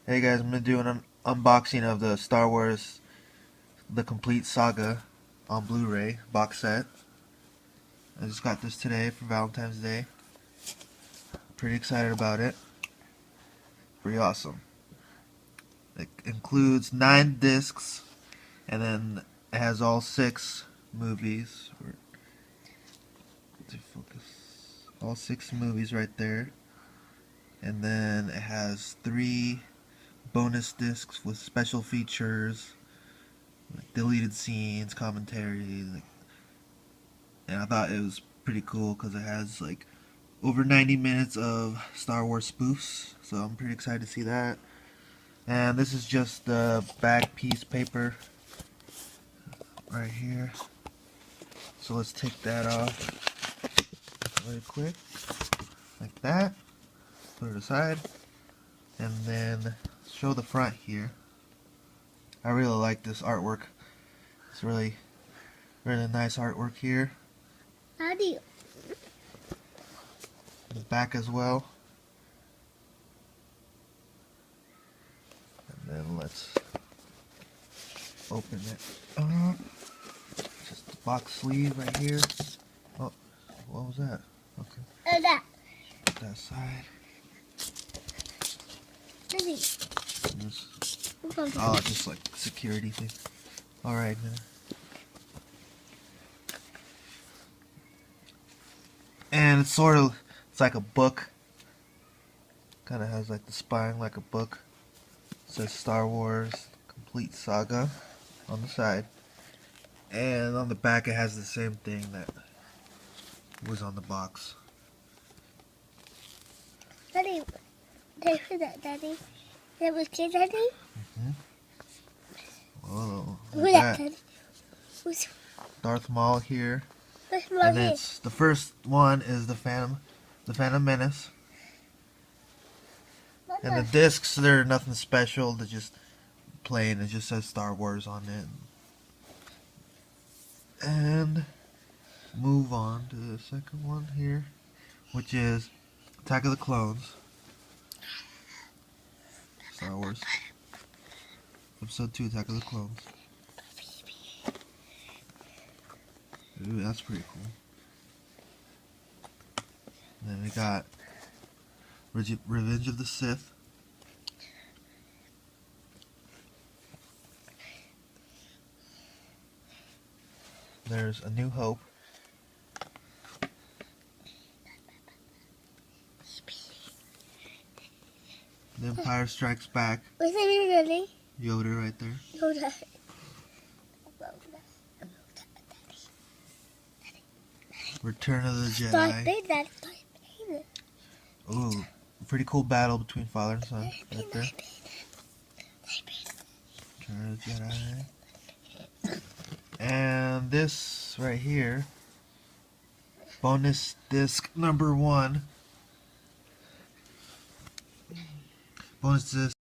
Hey guys, I'm gonna do an unboxing of the Star Wars The Complete Saga on Blu-ray box set. I just got this today for Valentine's Day. Pretty excited about it. Pretty awesome. It includes 9 discs, and then it has all 6 movies. To focus, all 6 movies right there, and then it has 3 bonus discs with special features, like deleted scenes, commentary, and I thought it was pretty cool because it has like over 90 minutes of Star Wars spoofs, so I'm pretty excited to see that. And this is just the back piece paper right here, so let's take that off really quick, like that, put it aside, and then show the front here. I really like this artwork. It's really nice artwork here. How do you? The back as well. And then let's open it up. Just the box sleeve right here. Oh, what was that? Okay. That. Put that aside. Oh, just like security thing. Alright, man. And it's like a book. Kind of has like the spine like a book. It says Star Wars Complete Saga on the side. And on the back it has the same thing that was on the box. Daddy, thanks for that, Daddy. That was good, Daddy? Mm-hmm. Whoa, Who's that, Daddy? Who's Darth Maul here. Maul And here? it's the first one is the Phantom Menace. And the discs, they're nothing special. They're just plain. It just says Star Wars on it. And move on to the second one here, which is Attack of the Clones. Star Wars. Episode 2, Attack of the Clones. Ooh, that's pretty cool. And then we got Revenge of the Sith. There's A New Hope. The Empire Strikes Back. What's that mean, Daddy? Yoda right there. Yoda. Return of the Start Jedi. playing that. Start playing it. Ooh, pretty cool battle between father and son right there. Return of the Jedi. And this right here, bonus disc number 1. Bonus disc.